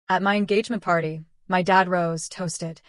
At my engagement party, my dad rose, toasted,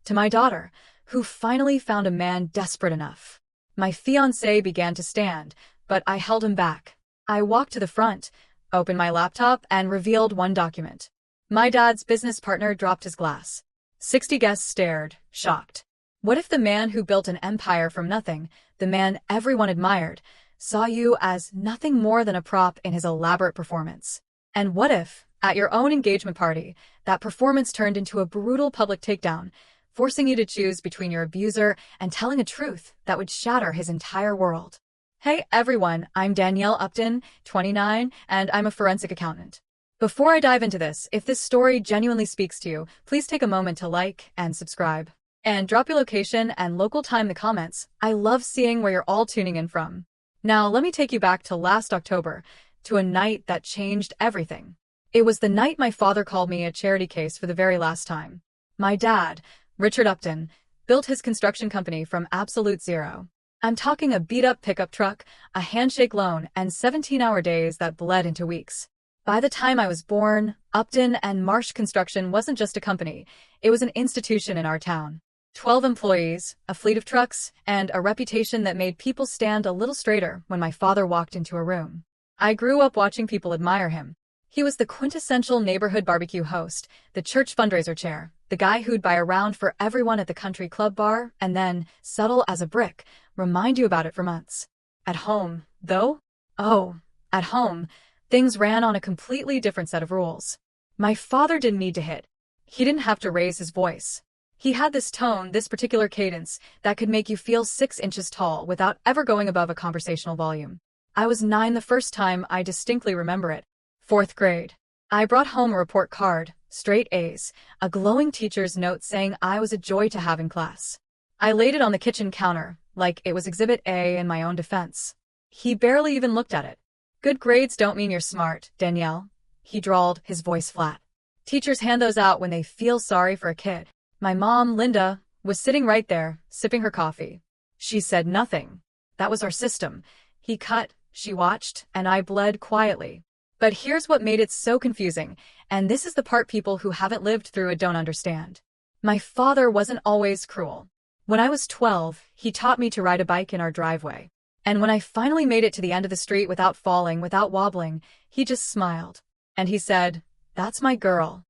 to my daughter, who finally found a man desperate enough. My fiancé began to stand, but I held him back. I walked to the front, opened my laptop, and revealed one document. My dad's business partner dropped his glass. 60 guests stared, shocked. What if the man who built an empire from nothing, the man everyone admired, saw you as nothing more than a prop in his elaborate performance? And what if, at your own engagement party, that performance turned into a brutal public takedown, forcing you to choose between your abuser and telling a truth that would shatter his entire world? Hey everyone, I'm Danielle Upton, 29, and I'm a forensic accountant. Before I dive into this, if this story genuinely speaks to you, please take a moment to like and subscribe. And drop your location and local time in the comments. I love seeing where you're all tuning in from. Now let me take you back to last October, to a night that changed everything. It was the night my father called me a charity case for the very last time. My dad, Richard Upton, built his construction company from absolute zero. I'm talking a beat-up pickup truck, a handshake loan, and 17-hour days that bled into weeks. By the time I was born, Upton and Marsh Construction wasn't just a company, it was an institution in our town. 12 employees, a fleet of trucks, and a reputation that made people stand a little straighter when my father walked into a room. I grew up watching people admire him. He was the quintessential neighborhood barbecue host, the church fundraiser chair, the guy who'd buy a round for everyone at the country club bar, and then, subtle as a brick, remind you about it for months. At home, though? At home, things ran on a completely different set of rules. My father didn't need to hit. He didn't have to raise his voice. He had this tone, this particular cadence, that could make you feel 6 inches tall without ever going above a conversational volume. I was 9 the first time I distinctly remember it. 4th grade. I brought home a report card, straight A's, a glowing teacher's note saying I was a joy to have in class. I laid it on the kitchen counter, like it was Exhibit A in my own defense. He barely even looked at it. Good grades don't mean you're smart, Danielle, he drawled, his voice flat. Teachers hand those out when they feel sorry for a kid. My mom, Linda, was sitting right there, sipping her coffee. She said nothing. That was our system. He cut, she watched, and I bled quietly. But here's what made it so confusing, and this is the part people who haven't lived through it don't understand. My father wasn't always cruel. When I was 12, he taught me to ride a bike in our driveway. And when I finally made it to the end of the street without falling, without wobbling, he just smiled. And he said, "That's my girl."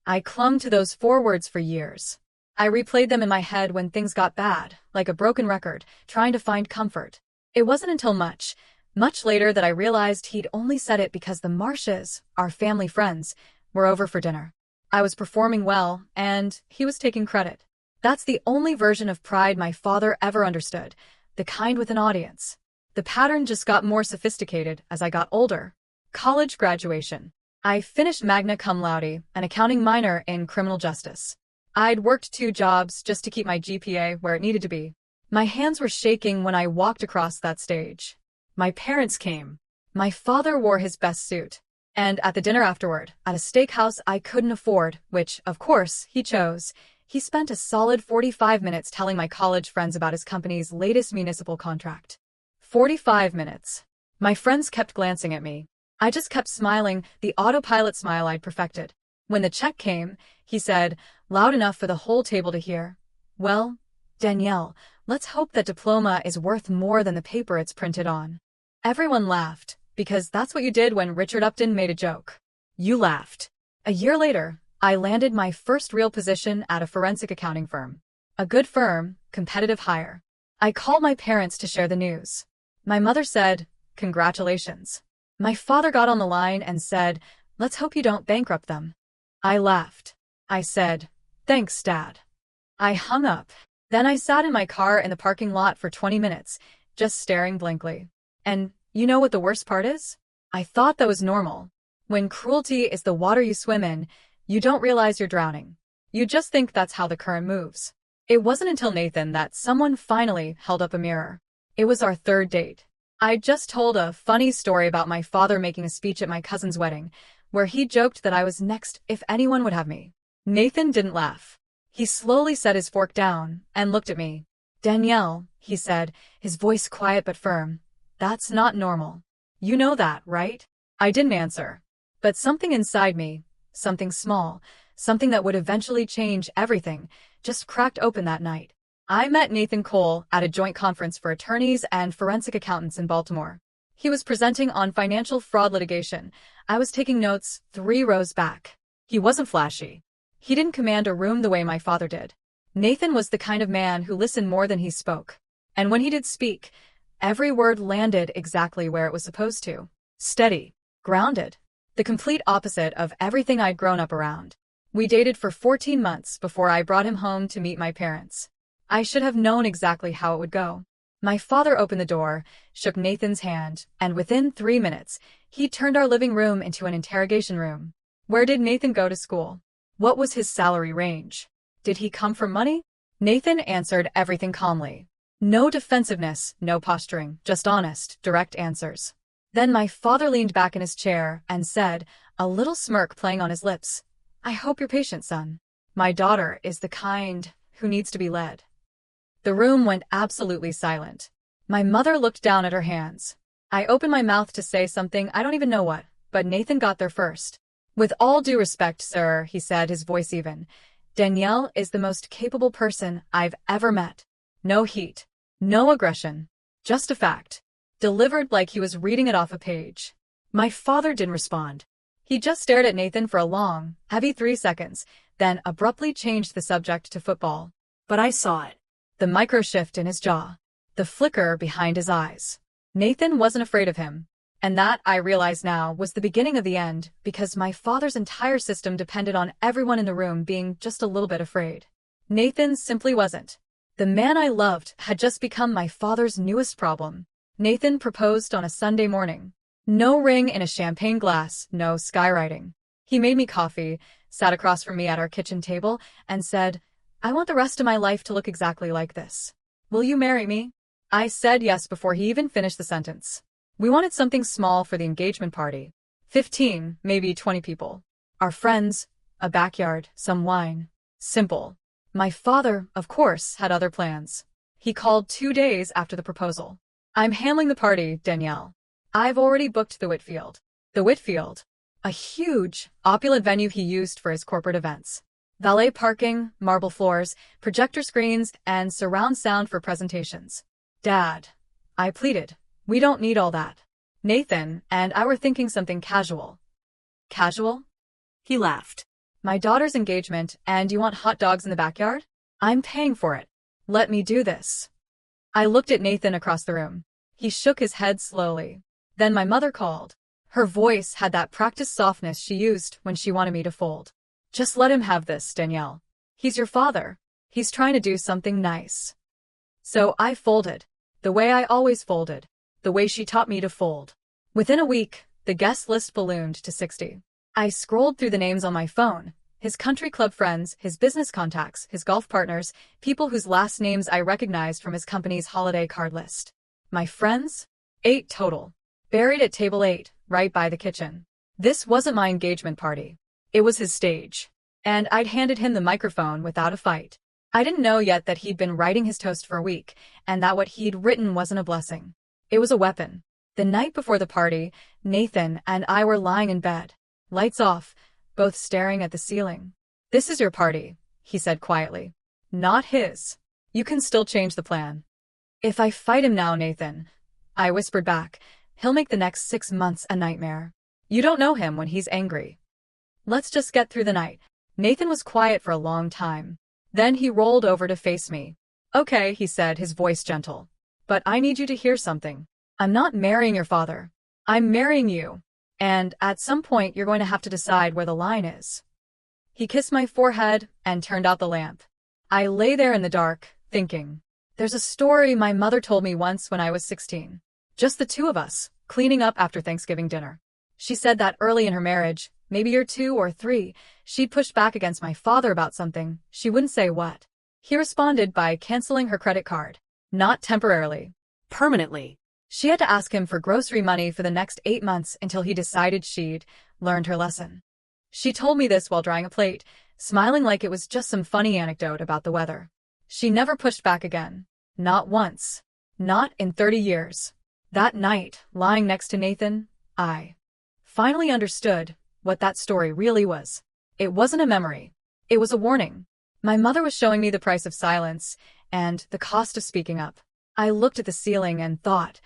I clung to those 4 words for years. I replayed them in my head when things got bad, like a broken record, trying to find comfort. It wasn't until much later that I realized he'd only said it because the Marshes, our family friends, were over for dinner. I was performing well, and he was taking credit. That's the only version of pride my father ever understood, the kind with an audience. The pattern just got more sophisticated as I got older. College graduation. I finished magna cum laude, an accounting minor in criminal justice. I'd worked 2 jobs just to keep my GPA where it needed to be. My hands were shaking when I walked across that stage. My parents came. My father wore his best suit. And at the dinner afterward, at a steakhouse I couldn't afford, which, of course, he chose, he spent a solid 45 minutes telling my college friends about his company's latest municipal contract. 45 minutes. My friends kept glancing at me. I just kept smiling, the autopilot smile I'd perfected. When the check came, he said, loud enough for the whole table to hear, "Well, Danielle, let's hope that diploma is worth more than the paper it's printed on." Everyone laughed, because that's what you did when Richard Upton made a joke. You laughed. A year later, I landed my first real position at a forensic accounting firm. A good firm, competitive hire. I called my parents to share the news. My mother said, "Congratulations." My father got on the line and said, "Let's hope you don't bankrupt them." I laughed. I said, "Thanks, Dad." I hung up. Then I sat in my car in the parking lot for 20 minutes, just staring blankly. And you know what the worst part is? I thought that was normal. When cruelty is the water you swim in, you don't realize you're drowning. You just think that's how the current moves. It wasn't until Nathan that someone finally held up a mirror. It was our 3rd date. I just told a funny story about my father making a speech at my cousin's wedding, where he joked that I was next if anyone would have me. Nathan didn't laugh. He slowly set his fork down and looked at me. "Danielle," he said, his voice quiet but firm, "that's not normal. You know that, right?" I didn't answer. But something inside me, something small, something that would eventually change everything, just cracked open that night. I met Nathan Cole at a joint conference for attorneys and forensic accountants in Baltimore. He was presenting on financial fraud litigation. I was taking notes 3 rows back. He wasn't flashy. He didn't command a room the way my father did. Nathan was the kind of man who listened more than he spoke. And when he did speak, every word landed exactly where it was supposed to. Steady. Grounded. The complete opposite of everything I'd grown up around. We dated for 14 months before I brought him home to meet my parents. I should have known exactly how it would go. My father opened the door, shook Nathan's hand, and within 3 minutes, he turned our living room into an interrogation room. Where did Nathan go to school? What was his salary range? Did he come from money? Nathan answered everything calmly. No defensiveness, no posturing, just honest, direct answers. Then my father leaned back in his chair and said, a little smirk playing on his lips, I hope you're patient, son. My daughter is the kind who needs to be led. The room went absolutely silent. My mother looked down at her hands. I opened my mouth to say something, I don't even know what, but Nathan got there first. With all due respect, sir, he said, his voice even, Danielle is the most capable person I've ever met. No heat. No aggression. Just a fact. Delivered like he was reading it off a page. My father didn't respond. He just stared at Nathan for a long, heavy 3 seconds, then abruptly changed the subject to football. But I saw it. The micro-shift in his jaw. The flicker behind his eyes. Nathan wasn't afraid of him. And that, I realize now, was the beginning of the end, because my father's entire system depended on everyone in the room being just a little bit afraid. Nathan simply wasn't. The man I loved had just become my father's newest problem. Nathan proposed on a Sunday morning. No ring in a champagne glass, no skywriting. He made me coffee, sat across from me at our kitchen table, and said, I want the rest of my life to look exactly like this. Will you marry me? I said yes before he even finished the sentence. We wanted something small for the engagement party. 15, maybe 20 people. Our friends, a backyard, some wine. Simple. My father, of course, had other plans. He called 2 days after the proposal. I'm handling the party, Danielle. I've already booked the Whitfield. The Whitfield. A huge, opulent venue he used for his corporate events. Valet parking, marble floors, projector screens, and surround sound for presentations. Dad, I pleaded, we don't need all that. Nathan and I were thinking something casual. Casual? He laughed. My daughter's engagement, and you want hot dogs in the backyard? I'm paying for it. Let me do this. I looked at Nathan across the room. He shook his head slowly. Then my mother called. Her voice had that practiced softness she used when she wanted me to fold. Just let him have this, Danielle. He's your father. He's trying to do something nice. So I folded. The way I always folded. The way she taught me to fold. Within a week, the guest list ballooned to 60. I scrolled through the names on my phone. His country club friends, his business contacts, his golf partners, people whose last names I recognized from his company's holiday card list. My friends? 8 total. Buried at table 8, right by the kitchen. This wasn't my engagement party. It was his stage. And I'd handed him the microphone without a fight. I didn't know yet that he'd been writing his toast for a week, and that what he'd written wasn't a blessing. It was a weapon. The night before the party, Nathan and I were lying in bed. Lights off, both staring at the ceiling. This is your party, he said quietly. Not his. You can still change the plan. If I fight him now, Nathan, I whispered back, he'll make the next 6 months a nightmare. You don't know him when he's angry. Let's just get through the night. Nathan was quiet for a long time. Then he rolled over to face me. Okay, he said, his voice gentle. But I need you to hear something. I'm not marrying your father. I'm marrying you. And at some point you're going to have to decide where the line is. He kissed my forehead and turned out the lamp. I lay there in the dark, thinking. There's a story my mother told me once when I was 16. Just the 2 of us, cleaning up after Thanksgiving dinner. She said that early in her marriage, maybe year 2 or 3, she'd pushed back against my father about something, she wouldn't say what. He responded by canceling her credit card. Not temporarily. Permanently. She had to ask him for grocery money for the next 8 months until he decided she'd learned her lesson. She told me this while drying a plate, smiling like it was just some funny anecdote about the weather. She never pushed back again. Not once. Not in 30 years. That night, lying next to Nathan, I finally understood. what that story really was. It wasn't a memory. It was a warning. My mother was showing me the price of silence and the cost of speaking up. I looked at the ceiling and thought,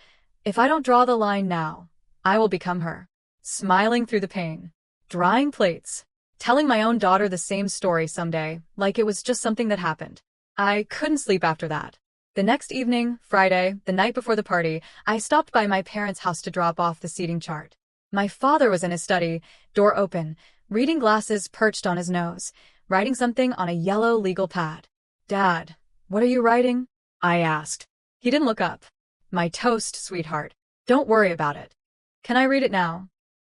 if I don't draw the line now, I will become her. Smiling through the pain. Drying plates. Telling my own daughter the same story someday, like it was just something that happened. I couldn't sleep after that. The next evening, Friday, the night before the party, I stopped by my parents' house to drop off the seating chart. My father was in his study, door open, reading glasses perched on his nose, writing something on a yellow legal pad. "Dad, what are you writing?" I asked. He didn't look up. "My toast, sweetheart. Don't worry about it." "Can I read it now?"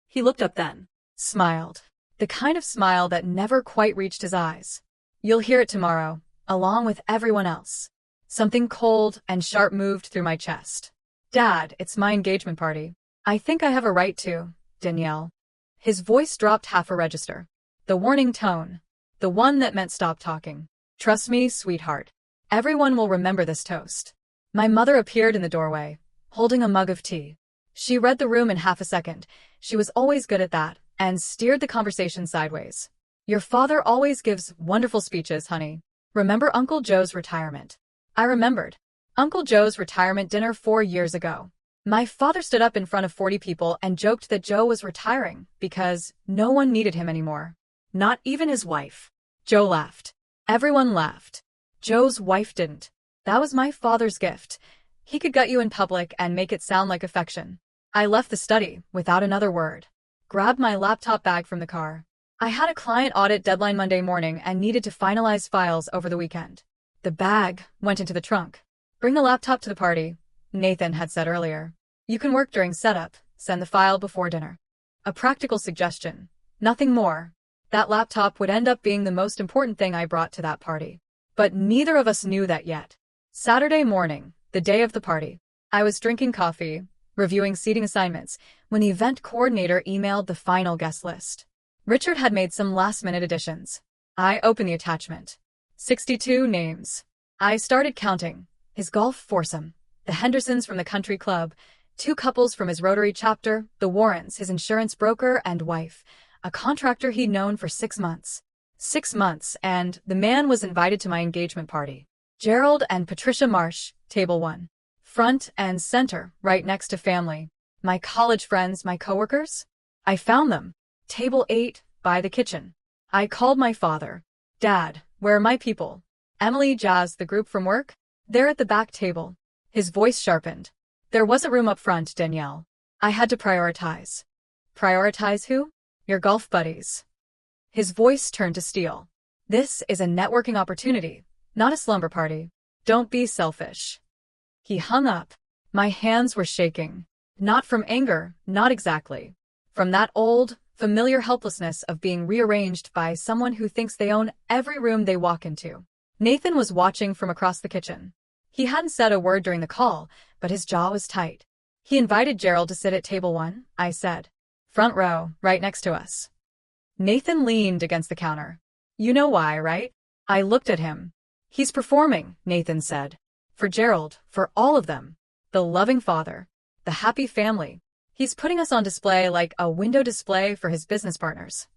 He looked up then. Smiled. The kind of smile that never quite reached his eyes. "You'll hear it tomorrow, along with everyone else." Something cold and sharp moved through my chest. "Dad, it's my engagement party. I think I have a right to, Danielle." His voice dropped half a register. The warning tone. The one that meant stop talking. "Trust me, sweetheart. Everyone will remember this toast." My mother appeared in the doorway, holding a mug of tea. She read the room in half a second. She was always good at that, and steered the conversation sideways. "Your father always gives wonderful speeches, honey. Remember Uncle Joe's retirement?" I remembered. Uncle Joe's retirement dinner 4 years ago. My father stood up in front of 40 people and joked that Joe was retiring because no one needed him anymore. Not even his wife. Joe laughed. Everyone laughed. Joe's wife didn't. That was my father's gift. He could gut you in public and make it sound like affection. I left the study without another word. Grabbed my laptop bag from the car. I had a client audit deadline Monday morning and needed to finalize files over the weekend. The bag went into the trunk. "Bring the laptop to the party," Nathan had said earlier. "You can work during setup, send the file before dinner." A practical suggestion. Nothing more. That laptop would end up being the most important thing I brought to that party. But neither of us knew that yet. Saturday morning, the day of the party. I was drinking coffee, reviewing seating assignments, when the event coordinator emailed the final guest list. Richard had made some last-minute additions. I opened the attachment. 62 names. I started counting. His golf foursome, the Hendersons from the country club, 2 couples from his Rotary chapter, the Warrens, his insurance broker and wife, a contractor he'd known for 6 months. 6 months, and the man was invited to my engagement party. Gerald and Patricia Marsh, table 1. Front and center, right next to family. My college friends, my coworkers? I found them. Table 8, by the kitchen. I called my father. "Dad, where are my people?" "Emily, Jazz, the group from work? They're at the back table." His voice sharpened. "There wasn't room up front, Danielle. I had to prioritize." "Prioritize who?" "Your golf buddies." His voice turned to steel. "This is a networking opportunity, not a slumber party. Don't be selfish." He hung up. My hands were shaking. Not from anger, not exactly. From that old, familiar helplessness of being rearranged by someone who thinks they own every room they walk into. Nathan was watching from across the kitchen. He hadn't said a word during the call, but his jaw was tight. "He invited Gerald to sit at table 1, I said. "Front row, right next to us." Nathan leaned against the counter. "You know why, right?" I looked at him. "He's performing," Nathan said. "For Gerald, for all of them. The loving father. The happy family. He's putting us on display like a window display for his business partners."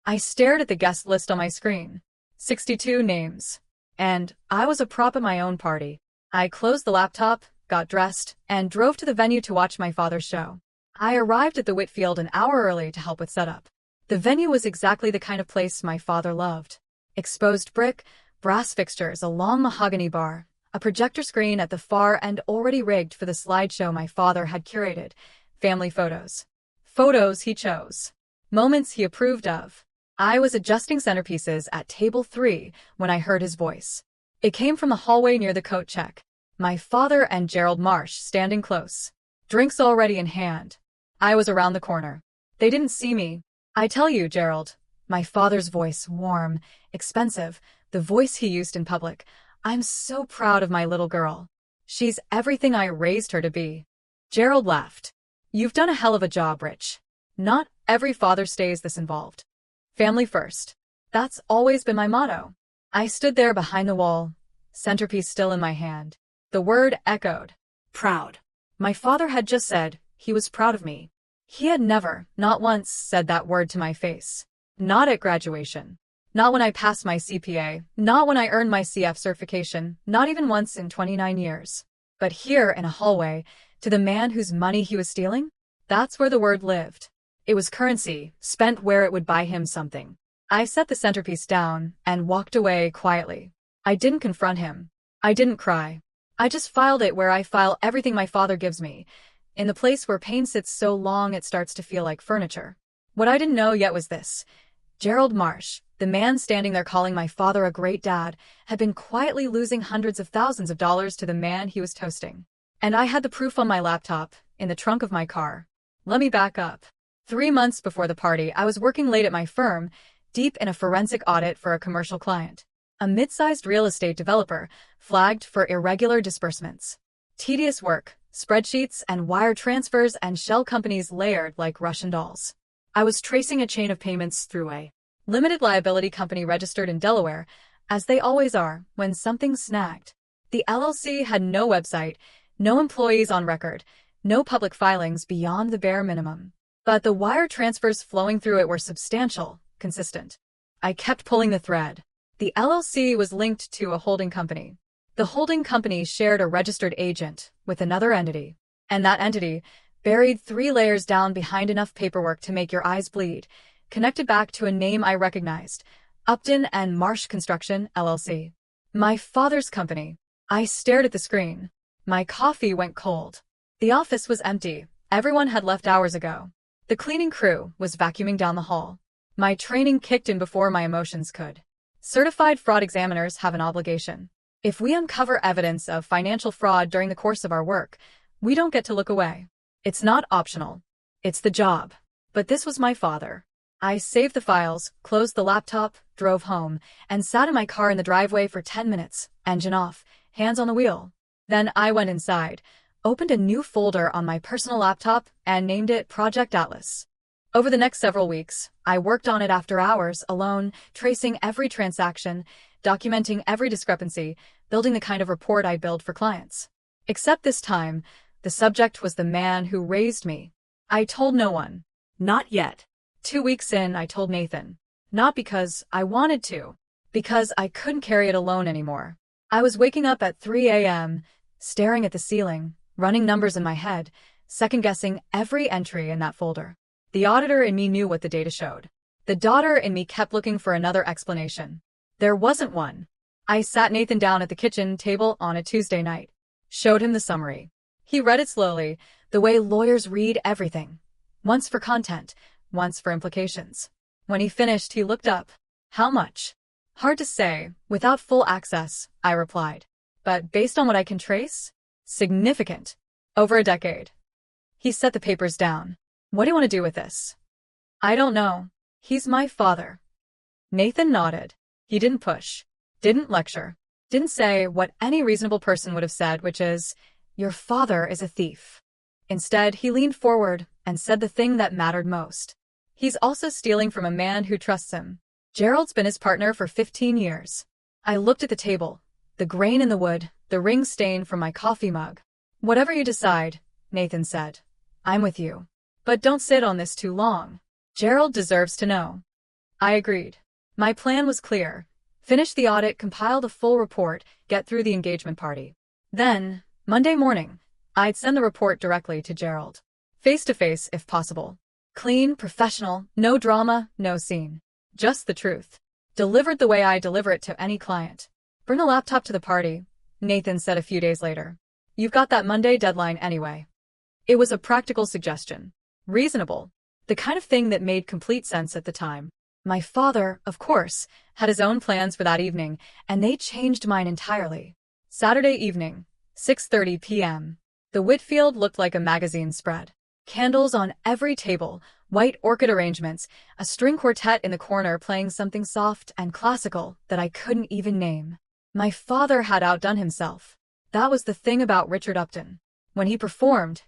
I stared at the guest list on my screen. 62 names. And I was a prop at my own party. I closed the laptop, got dressed, and drove to the venue to watch my father's show. I arrived at the Whitfield an hour early to help with setup. The venue was exactly the kind of place my father loved. Exposed brick, brass fixtures, a long mahogany bar, a projector screen at the far end already rigged for the slideshow my father had curated. Family photos. Photos he chose. Moments he approved of. I was adjusting centerpieces at table 3 when I heard his voice. It came from the hallway near the coat check. My father and Gerald Marsh standing close. Drinks already in hand. I was around the corner. They didn't see me. "I tell you, Gerald," my father's voice, warm, expensive, the voice he used in public, "I'm so proud of my little girl. She's everything I raised her to be." Gerald laughed. "You've done a hell of a job, Rich. Not every father stays this involved. Family first. That's always been my motto." I stood there behind the wall, centerpiece still in my hand. The word echoed. Proud. My father had just said he was proud of me. He had never, not once, said that word to my face. Not at graduation. Not when I passed my CPA. Not when I earned my CF certification. Not even once in 29 years. But here in a hallway, to the man whose money he was stealing? That's where the word lived. It was currency, spent where it would buy him something. I set the centerpiece down and walked away quietly. I didn't confront him. I didn't cry. I just filed it where I file everything my father gives me, in the place where pain sits so long it starts to feel like furniture. What I didn't know yet was this. Gerald Marsh, the man standing there calling my father a great dad, had been quietly losing hundreds of thousands of dollars to the man he was toasting. And I had the proof on my laptop, in the trunk of my car. Let me back up. 3 months before the party, I was working late at my firm, deep in a forensic audit for a commercial client. A mid-sized real estate developer, flagged for irregular disbursements. Tedious work, spreadsheets and wire transfers and shell companies layered like Russian dolls. I was tracing a chain of payments through a limited liability company registered in Delaware, as they always are when something's snagged. The LLC had no website, no employees on record, no public filings beyond the bare minimum. But the wire transfers flowing through it were substantial, consistent. I kept pulling the thread. The LLC was linked to a holding company. The holding company shared a registered agent with another entity. And that entity, buried 3 layers down behind enough paperwork to make your eyes bleed, connected back to a name I recognized, Upton and Marsh Construction, LLC. My father's company. I stared at the screen. My coffee went cold. The office was empty. Everyone had left hours ago. The cleaning crew was vacuuming down the hall. My training kicked in before my emotions could. Certified fraud examiners have an obligation. If we uncover evidence of financial fraud during the course of our work, we don't get to look away. It's not optional. It's the job. But this was my father. I saved the files, closed the laptop, drove home, and sat in my car in the driveway for 10 minutes, engine off, hands on the wheel. Then I went inside, opened a new folder on my personal laptop, and named it Project Atlas. Over the next several weeks, I worked on it after hours, alone, tracing every transaction, documenting every discrepancy, building the kind of report I build for clients. Except this time, the subject was the man who raised me. I told no one. Not yet. 2 weeks in, I told Nathan. Not because I wanted to. Because I couldn't carry it alone anymore. I was waking up at 3 a.m., staring at the ceiling, running numbers in my head, second-guessing every entry in that folder. The auditor in me knew what the data showed. The daughter in me kept looking for another explanation. There wasn't one. I sat Nathan down at the kitchen table on a Tuesday night. Showed him the summary. He read it slowly, the way lawyers read everything. Once for content, once for implications. When he finished, he looked up. How much? Hard to say. Without full access, I replied. But based on what I can trace? Significant. Over a decade. He set the papers down. What do you want to do with this? I don't know. He's my father. Nathan nodded. He didn't push. Didn't lecture. Didn't say what any reasonable person would have said, which is, your father is a thief. Instead, he leaned forward and said the thing that mattered most. He's also stealing from a man who trusts him. Gerald's been his partner for 15 years. I looked at the table, the grain in the wood, the ring stain from my coffee mug. Whatever you decide, Nathan said. I'm with you. But don't sit on this too long. Gerald deserves to know. I agreed. My plan was clear. Finish the audit, compile the full report, get through the engagement party. Then, Monday morning, I'd send the report directly to Gerald. Face-to-face, if possible. Clean, professional, no drama, no scene. Just the truth. Delivered the way I deliver it to any client. Bring a laptop to the party, Nathan said a few days later. You've got that Monday deadline anyway. It was a practical suggestion. Reasonable. The kind of thing that made complete sense at the time. My father, of course, had his own plans for that evening, and they changed mine entirely. Saturday evening, 6:30 p.m. The Whitfield looked like a magazine spread. Candles on every table, white orchid arrangements, a string quartet in the corner playing something soft and classical that I couldn't even name. My father had outdone himself. That was the thing about Richard Upton. When he performed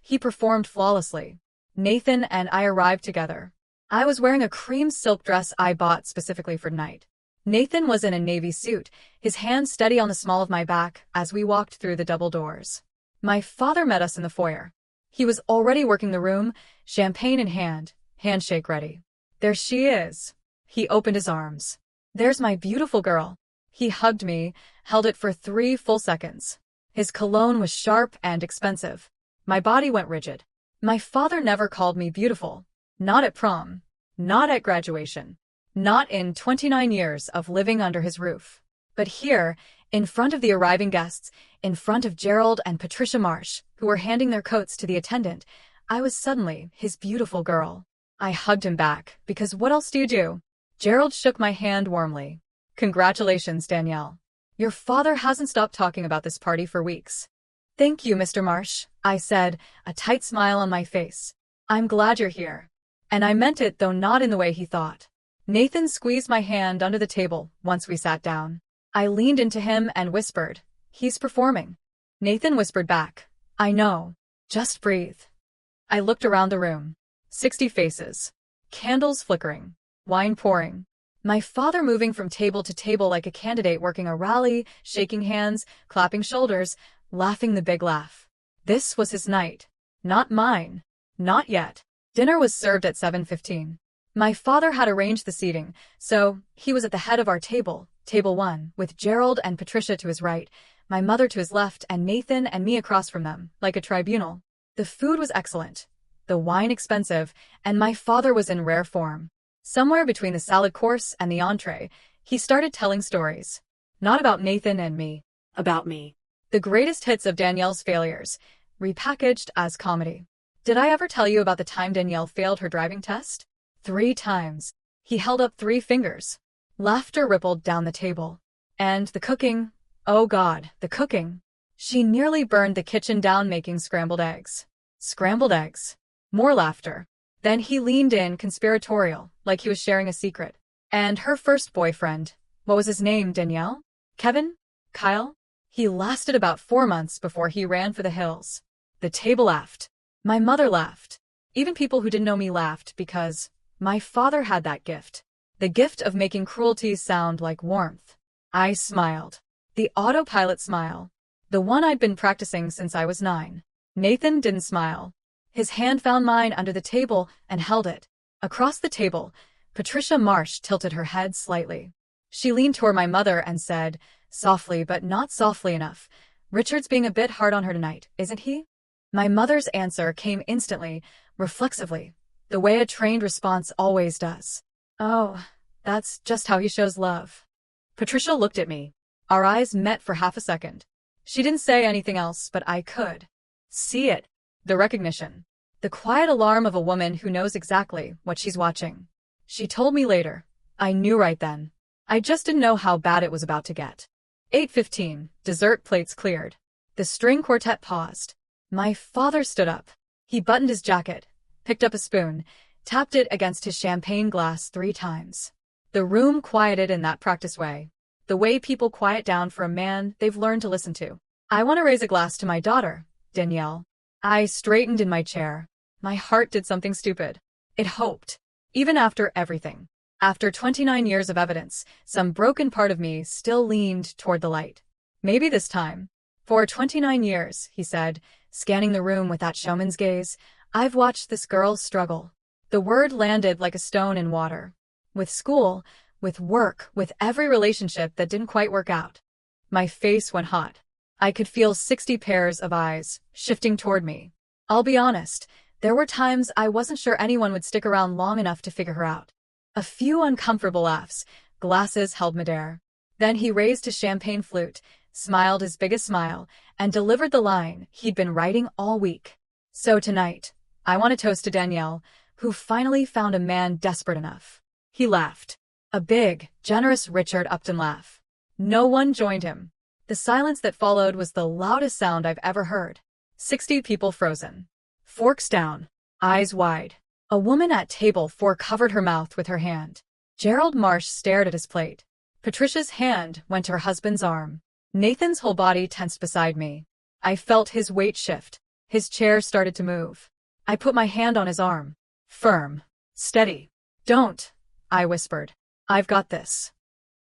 flawlessly. Nathan and I arrived together. I was wearing a cream silk dress I bought specifically for tonight. Nathan was in a navy suit, his hand steady on the small of my back as we walked through the double doors. My father met us in the foyer. He was already working the room, champagne in hand, handshake ready. There she is. He opened his arms. There's my beautiful girl. He hugged me, held it for 3 full seconds. His cologne was sharp and expensive. My body went rigid. My father never called me beautiful. Not at prom. Not at graduation. Not in 29 years of living under his roof. But here, in front of the arriving guests, in front of Gerald and Patricia Marsh, who were handing their coats to the attendant, I was suddenly his beautiful girl. I hugged him back, because what else do you do? Gerald shook my hand warmly. Congratulations, Danielle. Your father hasn't stopped talking about this party for weeks. Thank you, Mr. Marsh, I said, a tight smile on my face. I'm glad you're here. And I meant it, though not in the way he thought. Nathan squeezed my hand under the table once we sat down. I leaned into him and whispered, "He's performing." Nathan whispered back, "I know. Just breathe." I looked around the room. 60 faces. Candles flickering. Wine pouring. My father moving from table to table like a candidate working a rally, shaking hands, clapping shoulders, laughing the big laugh. This was his night. Not mine. Not yet. Dinner was served at 7:15. My father had arranged the seating, so he was at the head of our table, table 1, with Gerald and Patricia to his right, my mother to his left, and Nathan and me across from them, like a tribunal. The food was excellent, the wine expensive, and my father was in rare form. Somewhere between the salad course and the entree, he started telling stories. Not about Nathan and me. About me. The greatest hits of Danielle's failures, repackaged as comedy. Did I ever tell you about the time Danielle failed her driving test? 3 times. He held up 3 fingers. Laughter rippled down the table. And the cooking. Oh God, the cooking. She nearly burned the kitchen down making scrambled eggs. Scrambled eggs. More laughter. Then he leaned in conspiratorial, like he was sharing a secret. And her first boyfriend. What was his name, Danielle? Kevin? Kyle? He lasted about 4 months before he ran for the hills. The table laughed. My mother laughed. Even people who didn't know me laughed because my father had that gift. The gift of making cruelties sound like warmth. I smiled. The autopilot smile. The one I'd been practicing since I was 9. Nathan didn't smile. His hand found mine under the table and held it. Across the table, Patricia Marsh tilted her head slightly. She leaned toward my mother and said, softly but not softly enough, "Richard's being a bit hard on her tonight, isn't he?" My mother's answer came instantly, reflexively, the way a trained response always does. "Oh, that's just how he shows love." Patricia looked at me. Our eyes met for half a second. She didn't say anything else, but I could see it. The recognition. The quiet alarm of a woman who knows exactly what she's watching. She told me later. I knew right then. I just didn't know how bad it was about to get. 8:15, dessert plates cleared. The string quartet paused. My father stood up. He buttoned his jacket, picked up a spoon, tapped it against his champagne glass 3 times. The room quieted in that practice way. The way people quiet down for a man they've learned to listen to. "I want to raise a glass to my daughter, Danielle." I straightened in my chair. My heart did something stupid. It hoped. Even after everything. After 29 years of evidence, some broken part of me still leaned toward the light. Maybe this time. "For 29 years, he said, scanning the room with that showman's gaze, "I've watched this girl struggle." The word landed like a stone in water. With school, with work, with every relationship that didn't quite work out. My face went hot. I could feel 60 pairs of eyes shifting toward me. I'll be honest, there were times I wasn't sure anyone would stick around long enough to figure her out. A few uncomfortable laughs, glasses held midair. Then he raised his champagne flute, smiled his biggest smile, and delivered the line he'd been writing all week. "So tonight, I want to toast to Danielle, who finally found a man desperate enough." He laughed. A big, generous Richard Upton laugh. No one joined him. The silence that followed was the loudest sound I've ever heard. 60 people frozen. Forks down. Eyes wide. A woman at table 4 covered her mouth with her hand. Gerald Marsh stared at his plate. Patricia's hand went to her husband's arm. Nathan's whole body tensed beside me. I felt his weight shift. His chair started to move. I put my hand on his arm. Firm. Steady. "Don't," I whispered. "I've got this."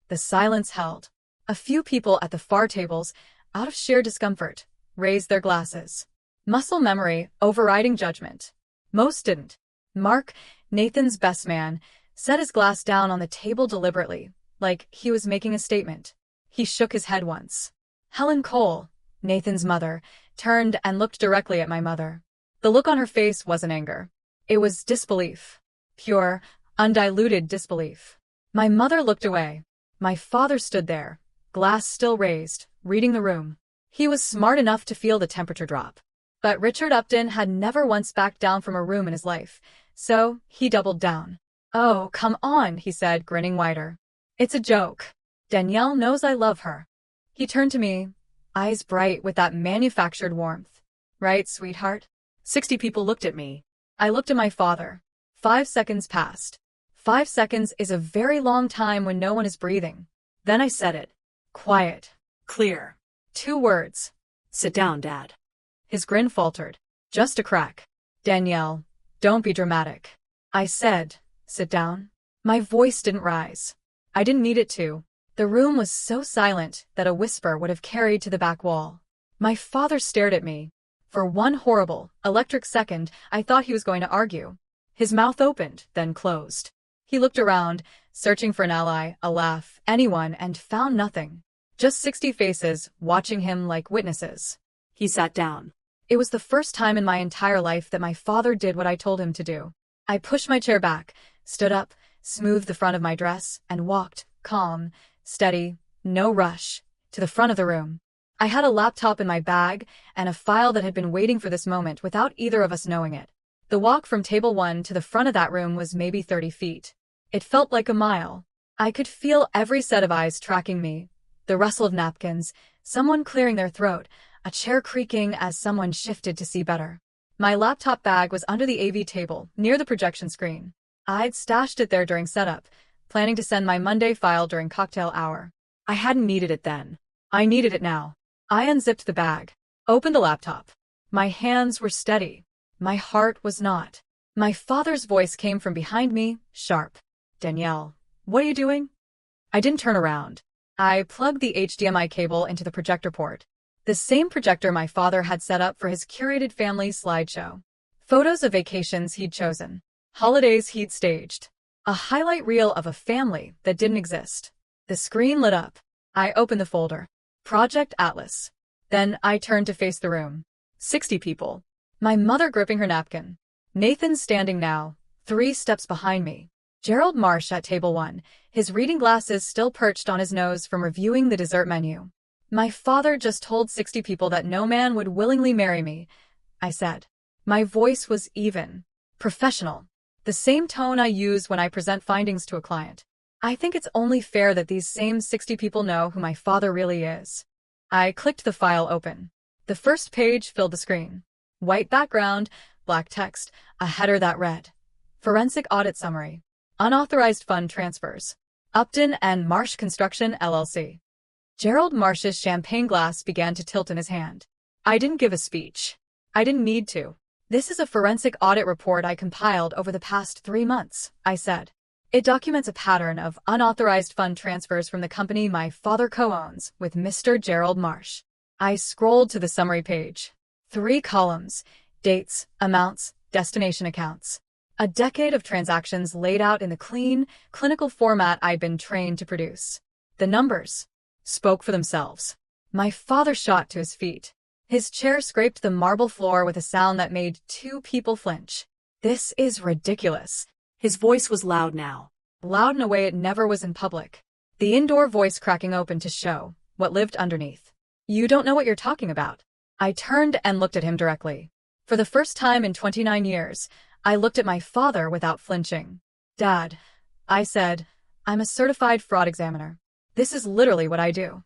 The silence held. A few people at the far tables, out of sheer discomfort, raised their glasses. Muscle memory overriding judgment. Most didn't. Mark, Nathan's best man, set his glass down on the table deliberately, like he was making a statement. He shook his head once. Helen Cole, Nathan's mother, turned and looked directly at my mother. The look on her face wasn't anger. It was disbelief. Pure, undiluted disbelief. My mother looked away. My father stood there, glass still raised, reading the room. He was smart enough to feel the temperature drop. But Richard Upton had never once backed down from a room in his life, so he doubled down. "Oh, come on," he said, grinning wider. "It's a joke. Danielle knows I love her." He turned to me, eyes bright with that manufactured warmth. "Right, sweetheart?" 60 people looked at me. I looked at my father. 5 seconds passed. 5 seconds is a very long time when no one is breathing. Then I said it. Quiet. Clear. 2 words. "Sit down, Dad." His grin faltered. Just a crack. "Danielle, don't be dramatic." I said, "Sit down." My voice didn't rise. I didn't need it to. The room was so silent that a whisper would have carried to the back wall. My father stared at me. For one horrible, electric second, I thought he was going to argue. His mouth opened, then closed. He looked around, searching for an ally, a laugh, anyone, and found nothing. Just 60 faces, watching him like witnesses. He sat down. It was the first time in my entire life that my father did what I told him to do. I pushed my chair back, stood up, smoothed the front of my dress, and walked, calm, steady, no rush, to the front of the room. I had a laptop in my bag and a file that had been waiting for this moment without either of us knowing it. The walk from table 1 to the front of that room was maybe 30 feet. It felt like a mile. I could feel every set of eyes tracking me, the rustle of napkins, someone clearing their throat, a chair creaking as someone shifted to see better. My laptop bag was under the AV table, near the projection screen. I'd stashed it there during setup, planning to send my Monday file during cocktail hour. I hadn't needed it then. I needed it now. I unzipped the bag, opened the laptop. My hands were steady. My heart was not. My father's voice came from behind me, sharp. "Danielle, what are you doing?" I didn't turn around. I plugged the HDMI cable into the projector port. The same projector my father had set up for his curated family slideshow. Photos of vacations he'd chosen. Holidays he'd staged. A highlight reel of a family that didn't exist. The screen lit up. I opened the folder. Project Atlas. Then I turned to face the room. 60 people. My mother gripping her napkin. Nathan standing now, 3 steps behind me. Gerald Marsh at table 1, his reading glasses still perched on his nose from reviewing the dessert menu. My father just told 60 people that no man would willingly marry me, I said. My voice was even. Professional. The same tone I use when I present findings to a client. I think it's only fair that these same 60 people know who my father really is. I clicked the file open. The first page filled the screen. White background, black text, a header that read, Forensic Audit Summary. Unauthorized Fund Transfers. Upton and Marsh Construction, LLC. Gerald Marsh's champagne glass began to tilt in his hand. I didn't give a speech. I didn't need to. "This is a forensic audit report I compiled over the past 3 months," I said. "It documents a pattern of unauthorized fund transfers from the company my father co-owns with Mr. Gerald Marsh." I scrolled to the summary page. 3 columns, dates, amounts, destination accounts. A decade of transactions laid out in the clean, clinical format I'd been trained to produce. The numbers spoke for themselves. My father shot to his feet. His chair scraped the marble floor with a sound that made 2 people flinch. "This is ridiculous." His voice was loud now. Loud in a way it never was in public. The indoor voice cracking open to show what lived underneath. "You don't know what you're talking about." I turned and looked at him directly. For the first time in 29 years, I looked at my father without flinching. "Dad," I said, "I'm a certified fraud examiner. This is literally what I do."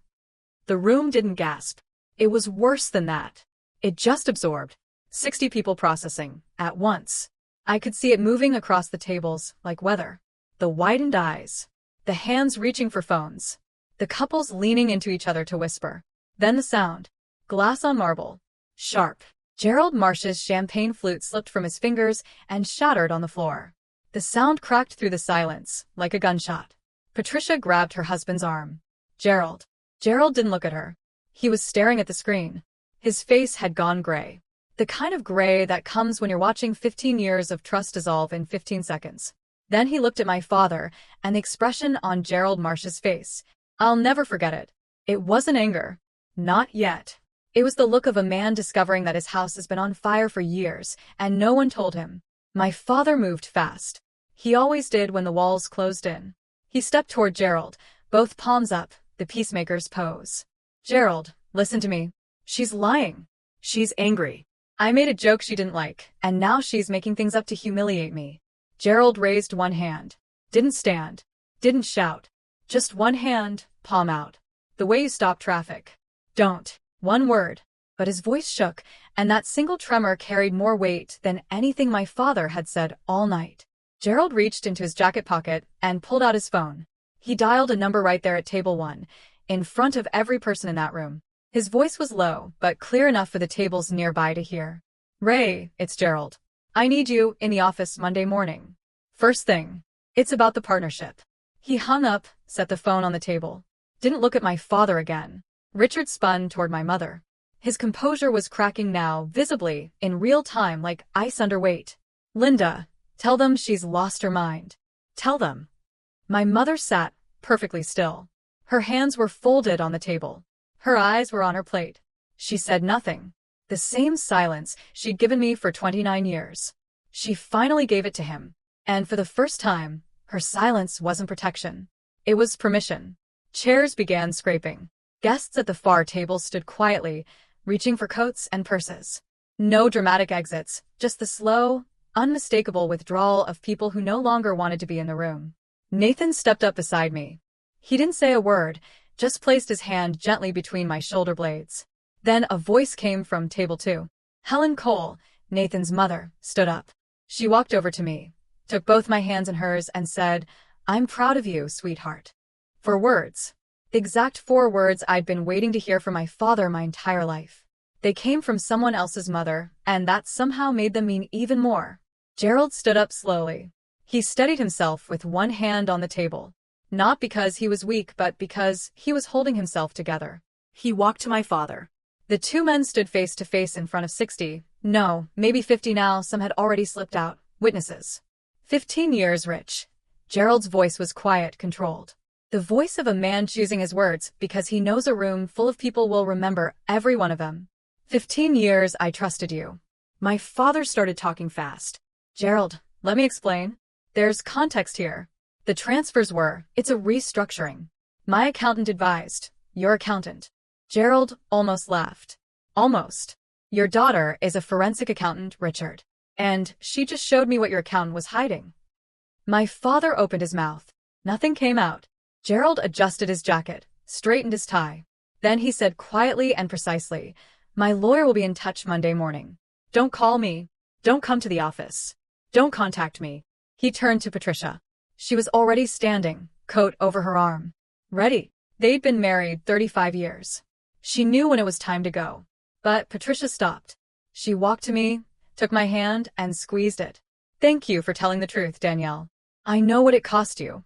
The room didn't gasp. It was worse than that. It just absorbed. 60 people processing, at once. I could see it moving across the tables, like weather. The widened eyes. The hands reaching for phones. The couples leaning into each other to whisper. Then the sound. Glass on marble. Sharp. Gerald Marsh's champagne flute slipped from his fingers and shattered on the floor. The sound cracked through the silence, like a gunshot. Patricia grabbed her husband's arm. "Gerald." Gerald didn't look at her. He was staring at the screen. His face had gone gray. The kind of gray that comes when you're watching 15 years of trust dissolve in 15 seconds. Then he looked at my father, and the expression on Gerald Marsh's face. I'll never forget it. It wasn't anger. Not yet. It was the look of a man discovering that his house has been on fire for years, and no one told him. My father moved fast. He always did when the walls closed in. He stepped toward Gerald, both palms up, the peacemaker's pose. Gerald, listen to me. She's lying. She's angry. I made a joke she didn't like, and now she's making things up to humiliate me. Gerald raised one hand. Didn't stand. Didn't shout. Just one hand, palm out. The way you stop traffic. Don't. One word. But his voice shook, and that single tremor carried more weight than anything my father had said all night. Gerald reached into his jacket pocket and pulled out his phone. He dialed a number right there at table 1, in front of every person in that room. His voice was low, but clear enough for the tables nearby to hear. Ray, it's Gerald. I need you in the office Monday morning. First thing. It's about the partnership. He hung up, set the phone on the table. Didn't look at my father again. Richard spun toward my mother. His composure was cracking now, visibly, in real time like ice under weight. Linda, tell them she's lost her mind. Tell them. My mother sat, perfectly still. Her hands were folded on the table. Her eyes were on her plate. She said nothing. The same silence she'd given me for 29 years. She finally gave it to him. And for the first time, her silence wasn't protection. It was permission. Chairs began scraping. Guests at the far table stood quietly, reaching for coats and purses. No dramatic exits, just the slow, unmistakable withdrawal of people who no longer wanted to be in the room. Nathan stepped up beside me. He didn't say a word, just placed his hand gently between my shoulder blades. Then a voice came from table 2. Helen Cole, Nathan's mother, stood up. She walked over to me, took both my hands in hers and said, I'm proud of you, sweetheart. 4 words. The exact 4 words I'd been waiting to hear from my father my entire life. They came from someone else's mother, and that somehow made them mean even more. Gerald stood up slowly. He steadied himself with one hand on the table. Not because he was weak, but because he was holding himself together. He walked to my father. The 2 men stood face to face in front of 60, no, maybe 50 now, some had already slipped out, witnesses. 15 years, Rich. Gerald's voice was quiet, controlled. The voice of a man choosing his words because he knows a room full of people will remember every one of them. 15 years I trusted you. My father started talking fast. Gerald, let me explain. There's context here. The transfers were, it's a restructuring. My accountant advised. Your accountant. Gerald almost laughed. Almost. Your daughter is a forensic accountant, Richard. And she just showed me what your accountant was hiding. My father opened his mouth. Nothing came out. Gerald adjusted his jacket, straightened his tie. Then he said quietly and precisely, my lawyer will be in touch Monday morning. Don't call me. Don't come to the office. Don't contact me. He turned to Patricia. She was already standing, coat over her arm. Ready. They'd been married 35 years. She knew when it was time to go. But Patricia stopped. She walked to me, took my hand, and squeezed it. Thank you for telling the truth, Danielle. I know what it cost you.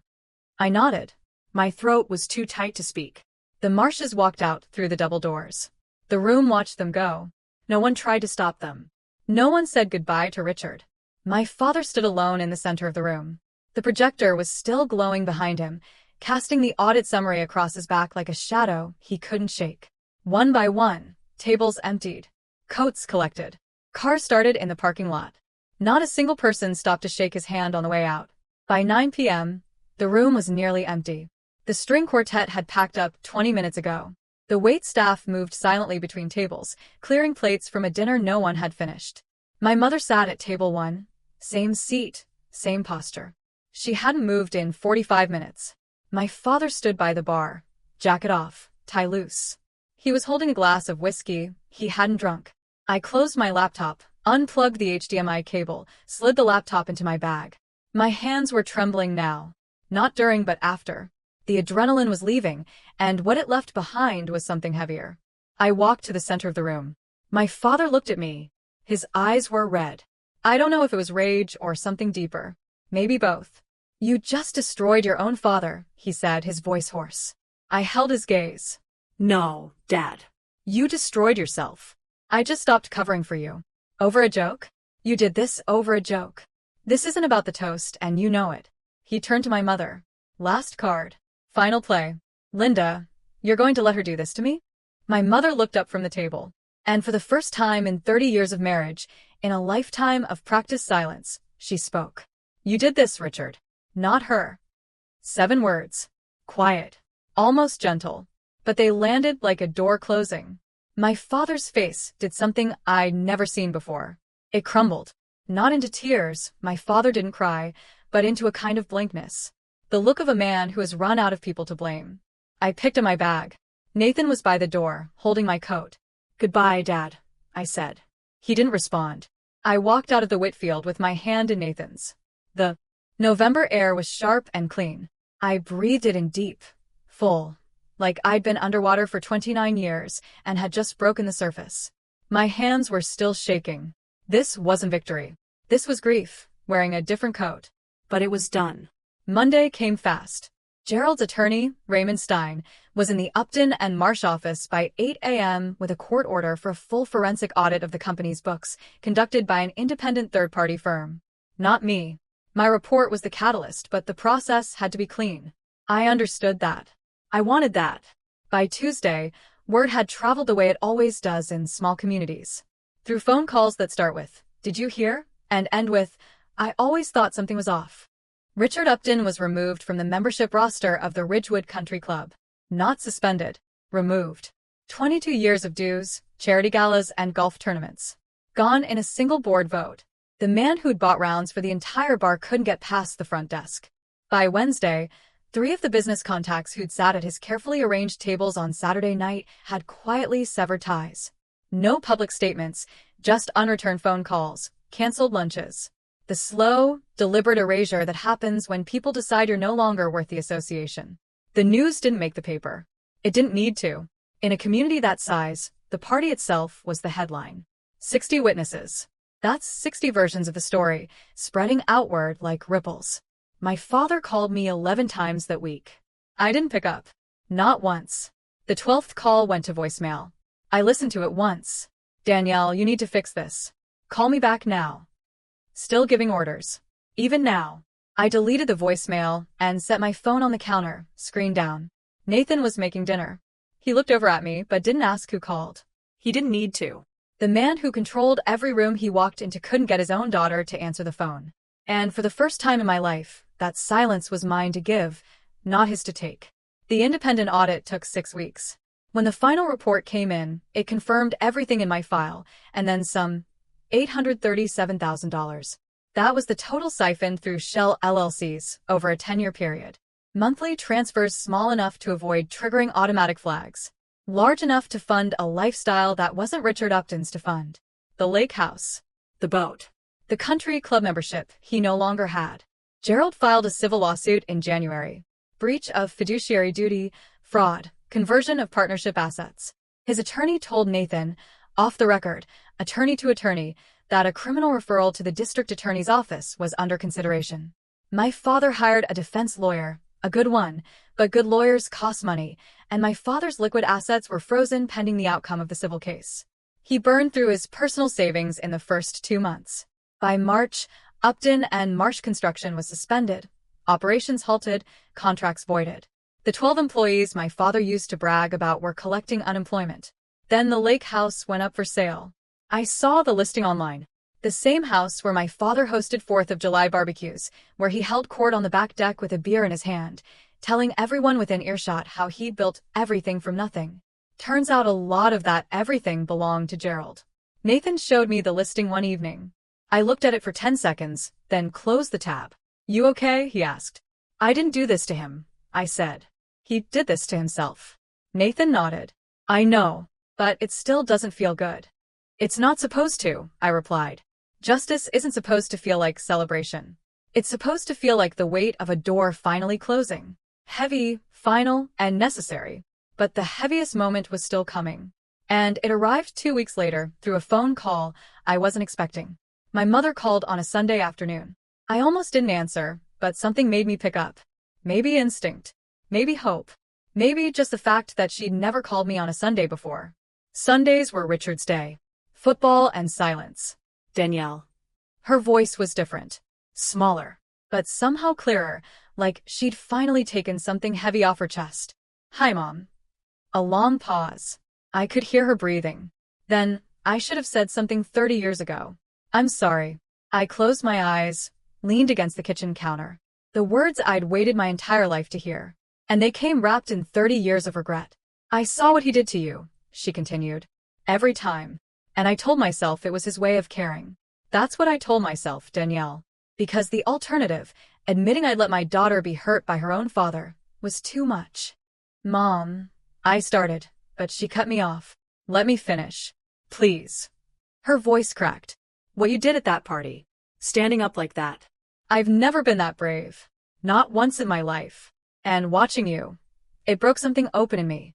I nodded. My throat was too tight to speak. The Marshes walked out through the double doors. The room watched them go. No one tried to stop them. No one said goodbye to Richard. My father stood alone in the center of the room. The projector was still glowing behind him, casting the audit summary across his back like a shadow he couldn't shake. One by one, tables emptied. Coats collected. Cars started in the parking lot. Not a single person stopped to shake his hand on the way out. By 9 p.m., the room was nearly empty. The string quartet had packed up 20 minutes ago. The wait staff moved silently between tables, clearing plates from a dinner no one had finished. My mother sat at table 1. Same seat, same posture. She hadn't moved in 45 minutes. My father stood by the bar, jacket off, tie loose. He was holding a glass of whiskey he hadn't drunk. I closed my laptop, unplugged the HDMI cable, slid the laptop into my bag. My hands were trembling now. Not during but after. The adrenaline was leaving, and what it left behind was something heavier. I walked to the center of the room. My father looked at me. His eyes were red. I don't know if it was rage or something deeper. Maybe both. You just destroyed your own father, he said, his voice hoarse. I held his gaze. No, Dad. You destroyed yourself. I just stopped covering for you. Over a joke? You did this over a joke. This isn't about the toast, and you know it. He turned to my mother. Last card. Final play. Linda, you're going to let her do this to me? My mother looked up from the table. And for the first time in 30 years of marriage, in a lifetime of practiced silence, she spoke. You did this, Richard. Not her. 7 words. Quiet. Almost gentle. But they landed like a door closing. My father's face did something I'd never seen before. It crumbled. Not into tears, my father didn't cry, but into a kind of blankness. The look of a man who has run out of people to blame. I picked up my bag. Nathan was by the door, holding my coat. Goodbye, Dad, I said. He didn't respond. I walked out of the Whitfield with my hand in Nathan's. The November air was sharp and clean. I breathed it in deep, full, like I'd been underwater for 29 years and had just broken the surface. My hands were still shaking. This wasn't victory. This was grief, wearing a different coat. But it was done. Monday came fast. Gerald's attorney, Raymond Stein, was in the Upton and Marsh office by 8 a.m. with a court order for a full forensic audit of the company's books, conducted by an independent third-party firm. Not me. My report was the catalyst, but the process had to be clean. I understood that. I wanted that. By Tuesday, word had traveled the way it always does in small communities. Through phone calls that start with, "Did you hear?" and end with, "I always thought something was off." Richard Upton was removed from the membership roster of the Ridgewood Country Club. Not suspended. Removed. 22 years of dues, charity galas, and golf tournaments. Gone in a single board vote. The man who'd bought rounds for the entire bar couldn't get past the front desk. By Wednesday, 3 of the business contacts who'd sat at his carefully arranged tables on Saturday night had quietly severed ties. No public statements, just unreturned phone calls, canceled lunches. The slow, deliberate erasure that happens when people decide you're no longer worth the association. The news didn't make the paper. It didn't need to. In a community that size, the party itself was the headline. 60 witnesses. That's 60 versions of the story, spreading outward like ripples. My father called me 11 times that week. I didn't pick up. Not once. The 12th call went to voicemail. I listened to it once. "Danielle, you need to fix this. Call me back now." Still giving orders. Even now. I deleted the voicemail and set my phone on the counter, screen down. Nathan was making dinner. He looked over at me but didn't ask who called. He didn't need to. The man who controlled every room he walked into couldn't get his own daughter to answer the phone. And for the first time in my life, that silence was mine to give, not his to take. The independent audit took 6 weeks. When the final report came in, it confirmed everything in my file, and then some. $837,000. That was the total siphoned through Shell LLCs over a 10-year period. Monthly transfers small enough to avoid triggering automatic flags. Large enough to fund a lifestyle that wasn't Richard Upton's to fund. The lake house. The boat. The country club membership he no longer had. Gerald filed a civil lawsuit in January. Breach of fiduciary duty, fraud, conversion of partnership assets. His attorney told Nathan, off the record, attorney to attorney, that a criminal referral to the district attorney's office was under consideration. My father hired a defense lawyer, a good one, but good lawyers cost money, and my father's liquid assets were frozen pending the outcome of the civil case. He burned through his personal savings in the first 2 months. By March, Upton and Marsh construction was suspended, operations halted, contracts voided. The 12 employees my father used to brag about were collecting unemployment. Then the lake house went up for sale. I saw the listing online. The same house where my father hosted 4th of July barbecues, where he held court on the back deck with a beer in his hand, telling everyone within earshot how he'd built everything from nothing. Turns out a lot of that everything belonged to Gerald. Nathan showed me the listing one evening. I looked at it for 10 seconds, then closed the tab. "You okay?" he asked. "I didn't do this to him," I said. "He did this to himself." Nathan nodded. "I know. But it still doesn't feel good." "It's not supposed to," I replied. "Justice isn't supposed to feel like celebration. It's supposed to feel like the weight of a door finally closing. Heavy, final, and necessary. But the heaviest moment was still coming. And it arrived 2 weeks later through a phone call I wasn't expecting. My mother called on a Sunday afternoon. I almost didn't answer, but something made me pick up. Maybe instinct. Maybe hope. Maybe just the fact that she'd never called me on a Sunday before. Sundays were Richard's day. Football and silence. Danielle. Her voice was different, smaller, but somehow clearer, like she'd finally taken something heavy off her chest. Hi, Mom. A long pause. I could hear her breathing. Then, I should have said something 30 years ago. I'm sorry. I closed my eyes, leaned against the kitchen counter. The words I'd waited my entire life to hear. And they came wrapped in 30 years of regret. I saw what he did to you, she continued. Every time. And I told myself it was his way of caring. That's what I told myself, Danielle. Because the alternative, admitting I'd let my daughter be hurt by her own father, was too much. Mom, I started, but she cut me off. Let me finish. Please. Her voice cracked. What you did at that party. Standing up like that. I've never been that brave. Not once in my life. And watching you, it broke something open in me.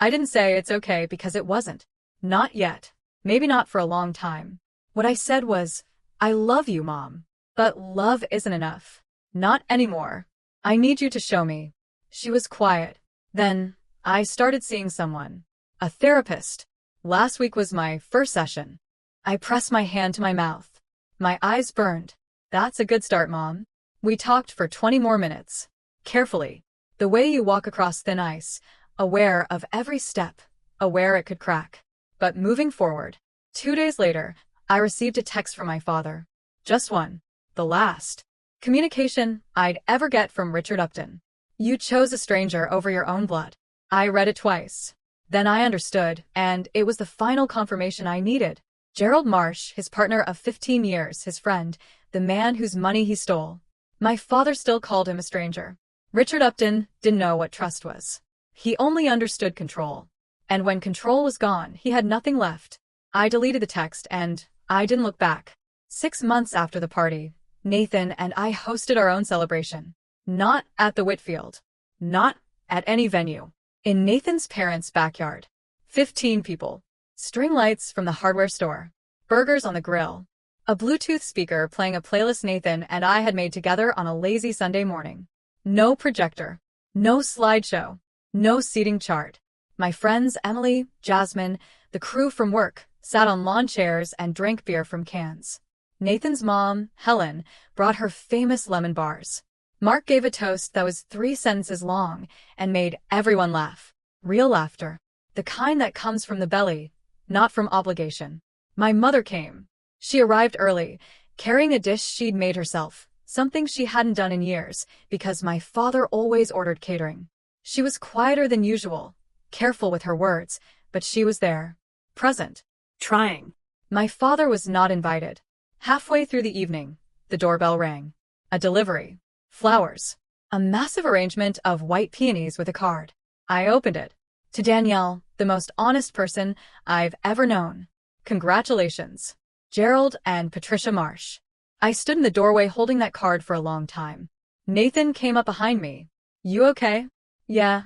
I didn't say it's okay because it wasn't. Not yet. Maybe not for a long time. What I said was, I love you, Mom. But love isn't enough. Not anymore. I need you to show me. She was quiet. Then, I started seeing someone. A therapist. Last week was my first session. I pressed my hand to my mouth. My eyes burned. That's a good start, Mom. We talked for 20 more minutes. Carefully. The way you walk across thin ice, aware of every step, aware it could crack. But moving forward. 2 days later, I received a text from my father. Just one. The last communication I'd ever get from Richard Upton. You chose a stranger over your own blood. I read it twice. Then I understood, and it was the final confirmation I needed. Gerald Marsh, his partner of 15 years, his friend, the man whose money he stole. My father still called him a stranger. Richard Upton didn't know what trust was. He only understood control. And when control was gone, he had nothing left. I deleted the text and I didn't look back. 6 months after the party, Nathan and I hosted our own celebration. Not at the Whitfield. Not at any venue. In Nathan's parents' backyard. 15 people. String lights from the hardware store. Burgers on the grill. A Bluetooth speaker playing a playlist Nathan and I had made together on a lazy Sunday morning. No projector. No slideshow. No seating chart. My friends Emily, Jasmine, the crew from work, sat on lawn chairs and drank beer from cans. Nathan's mom, Helen, brought her famous lemon bars. Mark gave a toast that was 3 sentences long and made everyone laugh. Real laughter. The kind that comes from the belly, not from obligation. My mother came. She arrived early, carrying a dish she'd made herself, something she hadn't done in years, because my father always ordered catering. She was quieter than usual, careful with her words, but she was there. Present. Trying. My father was not invited. Halfway through the evening, the doorbell rang. A delivery. Flowers. A massive arrangement of white peonies with a card. I opened it. To Danielle, the most honest person I've ever known. Congratulations. Gerald and Patricia Marsh. I stood in the doorway holding that card for a long time. Nathan came up behind me. You okay? Yeah,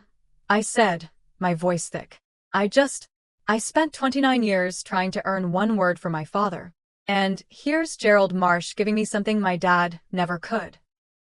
I said, my voice thick. I spent 29 years trying to earn one word from my father. And here's Gerald Marsh giving me something my dad never could.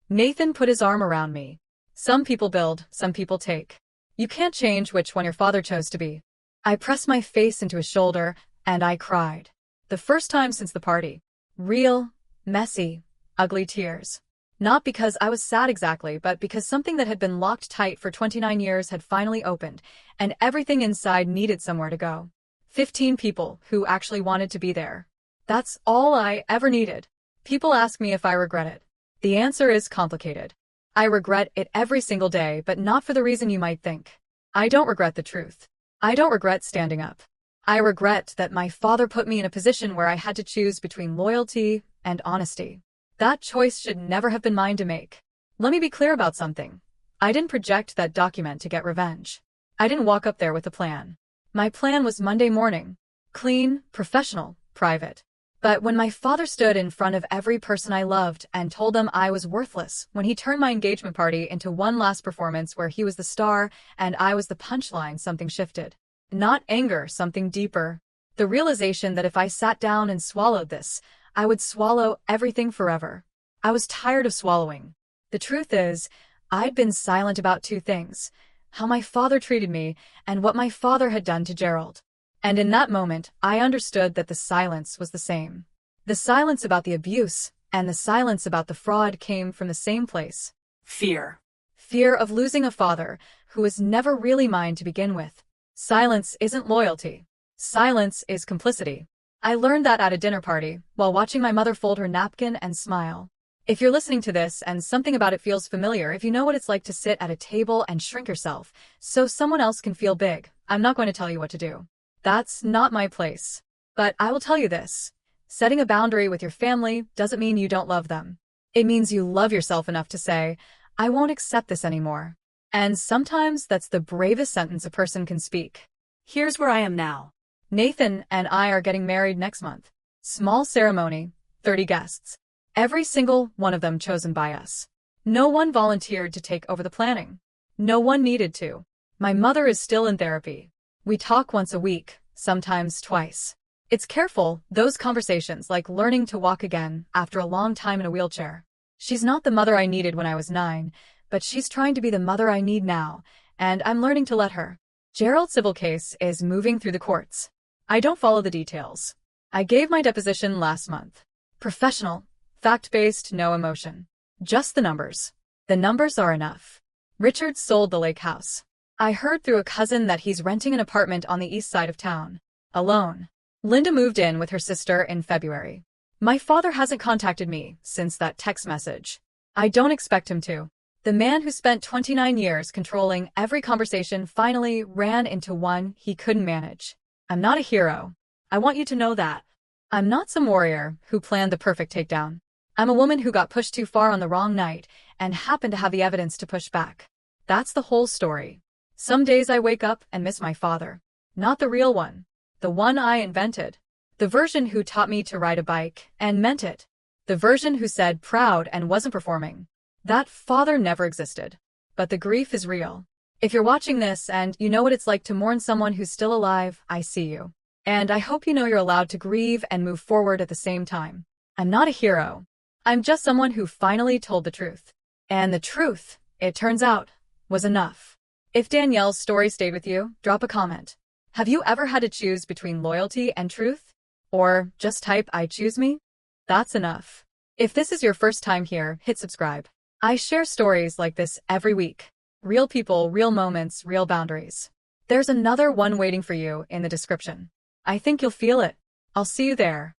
Nathan put his arm around me. Some people build, some people take. You can't change which one your father chose to be. I pressed my face into his shoulder, and I cried. The first time since the party. Real, messy, ugly tears. Not because I was sad exactly, but because something that had been locked tight for 29 years had finally opened, and everything inside needed somewhere to go. 15 people who actually wanted to be there. That's all I ever needed. People ask me if I regret it. The answer is complicated. I regret it every single day, but not for the reason you might think. I don't regret the truth. I don't regret standing up. I regret that my father put me in a position where I had to choose between loyalty and honesty. That choice should never have been mine to make. Let me be clear about something. I didn't project that document to get revenge. I didn't walk up there with a plan. My plan was Monday morning. Clean, professional, private. But when my father stood in front of every person I loved and told them I was worthless, when he turned my engagement party into one last performance where he was the star and I was the punchline, something shifted. Not anger, something deeper. The realization that if I sat down and swallowed this, I would swallow everything forever. I was tired of swallowing. The truth is, I'd been silent about 2 things: how my father treated me and what my father had done to Gerald. And in that moment, I understood that the silence was the same. The silence about the abuse and the silence about the fraud came from the same place. Fear. Fear of losing a father who was never really mine to begin with. Silence isn't loyalty. Silence is complicity. I learned that at a dinner party, while watching my mother fold her napkin and smile. If you're listening to this and something about it feels familiar, if you know what it's like to sit at a table and shrink yourself so someone else can feel big, I'm not going to tell you what to do. That's not my place. But I will tell you this. Setting a boundary with your family doesn't mean you don't love them. It means you love yourself enough to say, I won't accept this anymore. And sometimes that's the bravest sentence a person can speak. Here's where I am now. Nathan and I are getting married next month. Small ceremony, 30 guests. Every single one of them chosen by us. No one volunteered to take over the planning. No one needed to. My mother is still in therapy. We talk once a week, sometimes twice. It's careful, those conversations like learning to walk again after a long time in a wheelchair. She's not the mother I needed when I was 9, but she's trying to be the mother I need now, and I'm learning to let her. Gerald's civil case is moving through the courts. I don't follow the details. I gave my deposition last month. Professional, fact-based, no emotion. Just the numbers. The numbers are enough. Richard sold the lake house. I heard through a cousin that he's renting an apartment on the east side of town. Alone. Linda moved in with her sister in February. My father hasn't contacted me since that text message. I don't expect him to. The man who spent 29 years controlling every conversation finally ran into one he couldn't manage. I'm not a hero. I want you to know that. I'm not some warrior who planned the perfect takedown. I'm a woman who got pushed too far on the wrong night and happened to have the evidence to push back. That's the whole story. Some days I wake up and miss my father. Not the real one. The one I invented. The version who taught me to ride a bike and meant it. The version who said proud and wasn't performing. That father never existed. But the grief is real. If you're watching this and you know what it's like to mourn someone who's still alive, I see you. And I hope you know you're allowed to grieve and move forward at the same time. I'm not a hero. I'm just someone who finally told the truth. And the truth, it turns out, was enough. If Danielle's story stayed with you, drop a comment. Have you ever had to choose between loyalty and truth? Or just type I choose me? That's enough. If this is your first time here, hit subscribe. I share stories like this every week. Real people, real moments, real boundaries. There's another one waiting for you in the description. I think you'll feel it. I'll see you there.